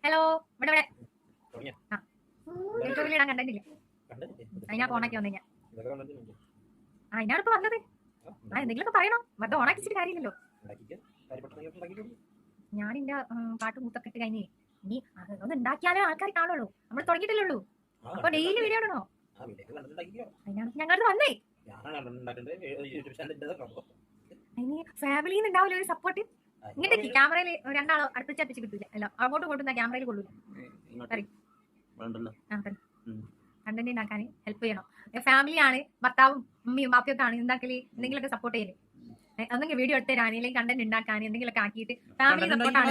Hello ഇവിടെ യൂട്യൂബിൽ ഇടാൻ കണ്ടിട്ടില്ല. അതിനാ ഓണാക്കി വന്നു ഞാൻ. അതിനാണ് ഇപ്പൊ വന്നത്. എന്തെങ്കിലുമൊക്കെ പറയണോ? വെറുതെ ഓണാക്കിച്ചിട്ട് കാര്യമില്ലല്ലോ. ഞാൻ എന്റെ പാട്ട് മൂത്തൊക്കെ ഇട്ട് കഴിഞ്ഞേ ഇനി ഒന്ന് ഉണ്ടാക്കിയാലേ ആൾക്കാർ കാണുള്ളൂ. നമ്മൾ തുടങ്ങിയിട്ടില്ലുള്ളൂ. അപ്പൊ ഡെയിലി വീഡിയോ ഇടണോ? അതിനാണ് ഞങ്ങളത് വന്നേ. അതിന് ഫാമിലിന്ന് ഉണ്ടാവില്ല ഒരു സപ്പോർട്ട്. ഇങ്ങോട്ടേക്ക് ക്യാമറയിൽ രണ്ടാളോ അടുപ്പിച്ചടുപ്പിച്ച് കിട്ടൂല. അല്ല അങ്ങോട്ടും ഇങ്ങോട്ടും ക്യാമറയിൽ കൊള്ളൂല. കണ്ടന്റ് ഉണ്ടാക്കാൻ ഹെൽപ്പ് ചെയ്യണം. ഫാമിലിയാണ്, ഭർത്താവും ഉമ്മയും ബാപ്പിയൊക്കെ ആണ് ഉണ്ടാക്കല്. എന്തെങ്കിലുമൊക്കെ സപ്പോർട്ട് ചെയ്യല്. ഒന്നെങ്കിൽ വീഡിയോ എടുത്ത് തരാൻ, അല്ലെങ്കിൽ കണ്ടന്റ് ഉണ്ടാക്കാൻ എന്തെങ്കിലുമൊക്കെ ആക്കിയിട്ട് ഫാമിലി സപ്പോർട്ടാണ്.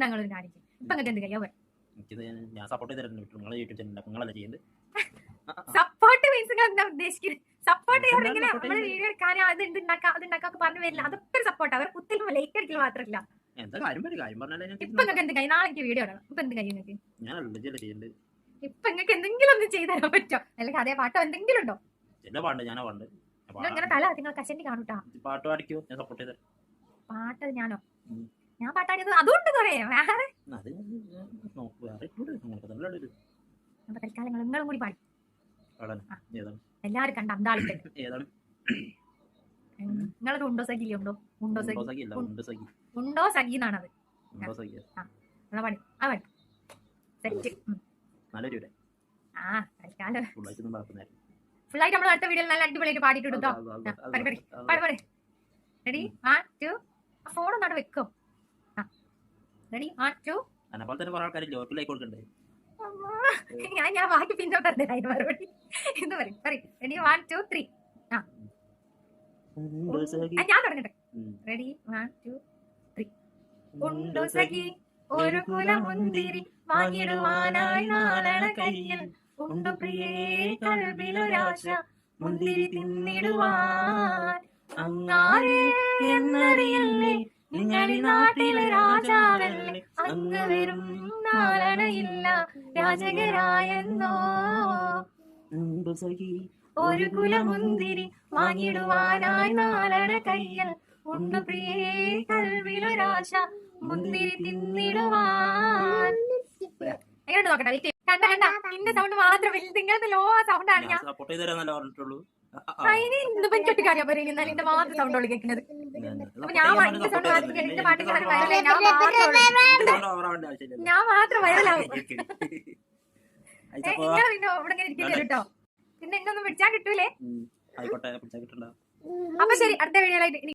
ഞങ്ങളൊരു കാര്യം ഇപ്പൊ നിങ്ങൾക്ക് എന്ത് കഴിയോ? സപ്പോർട്ട് മീൻസ് എന്താ ഉദ്ദേശിക്കുന്നത്? സപ്പോർട്ട് ചെയ്യാറിങ്ങനെ നമ്മള് വീഡിയോ എടുക്കാൻ അത് ഉണ്ടാക്കാക്കെ പറഞ്ഞു വരില്ല. അതൊക്കെ ഒരു സപ്പോർട്ട്. അവർ കുത്തിൽ ലൈക്ക് അടിക്കൽ മാത്രമല്ല. ഇപ്പൊ നിങ്ങൾക്ക് എന്ത് കഴിയും? നാളെ വീഡിയോ ഇടണം. ഇപ്പൊ എന്ത് കഴിയും നിങ്ങൾക്ക്? ഇപ്പൊ നിങ്ങൾക്ക് എന്തെങ്കിലും ഒന്ന് ചെയ്തു തരാൻ പറ്റോ? അല്ലെങ്കിൽ അതേ പാട്ടോ എന്തെങ്കിലും ഉണ്ടോ? ഇങ്ങനെ തല നിങ്ങൾ കശണ്ടി കാണൂട്ടാ. പാട്ട് ഞാനോ? ഞാൻ പാട്ടാടിയത് അതുകൊണ്ട് കൊറേ വേറെ തൽക്കാലം നിങ്ങളും കൂടി പാടി എല്ലാരും കണ്ട അന്താളിട്ട്. നിങ്ങളത് ഉണ്ടോ സഖി ഉണ്ടോ? ഉണ്ടോ സഖി എന്നാണത്. പാടി ആ പാടി സെറ്റ്. ആ തൽക്കാലം ഫുള്ളായിട്ട് നമ്മൾ അടുത്ത വീഡിയോയിൽ നല്ല അടിപൊളിയായിട്ട് പാടിയിട്ടോ. റെഡി 1 2 ഫോൺ ഒന്നാട് വെക്കോ. റെഡി 1 2 ഞാൻ ബാക്കി പിന്നോട്ട് മറുപടി എന്ന് പറയും. റെഡി 1 2 3 ഞാൻ തുടങ്ങട്ടെ. റെഡി 1 2 3 ഉണ്ടോ സഖി ഒരു കുലമുന്തിരി വാങ്ങിടുവാനായി നാളണ കയ്യിൽ. ഉണ്ടോ പ്രിയേ കൽബിലൊരാശ മുന്തിരി തിന്നിടുവാൻ. അങ്ങാരെ എന്നറിയല്ലേ നിങ്ങളി നാട്ടിലെ രാജാവല്ലേ. അങ്ങ് വെറും നാളണയില്ല രാജകരായെന്നോ. ഒരു കുലമുന്തിരി വാങ്ങിടുവാനായി നാളണ കയ്യൽ. ഉണ്ടു പ്രിയേ കൽവിലൊരാശ മുന്തിരി തിന്നിടുവാൻ. എങ്ങോട്ട് നോക്കട്ടെ? കണ്ട ഇന്റെ സൗണ്ട് മാത്രം നിങ്ങളുടെ ലോ സൗണ്ടാണ്. ഞാൻ എനിക്കൊട്ട് കാര്യം പറയുന്നത് എന്നാൽ എന്റെ മാത്രം സൗണ്ട് ഉള്ളു കേൾക്കുന്നത്. അപ്പൊ ഞാൻ സൗണ്ട് മാത്രം എന്റെ പാട്ട് ഞാൻ മാത്രം വൈറലാവും. നിങ്ങൾ പിന്നെ ഇവിടെ ഇങ്ങനെ ഇരിക്കേണ്ടി കേട്ടോ. പിന്നെ എന്നൊന്നും പിടിച്ചാൽ കിട്ടൂലേ? അപ്പൊ ശരി, അടുത്ത വീഡിയോയിലായിട്ട്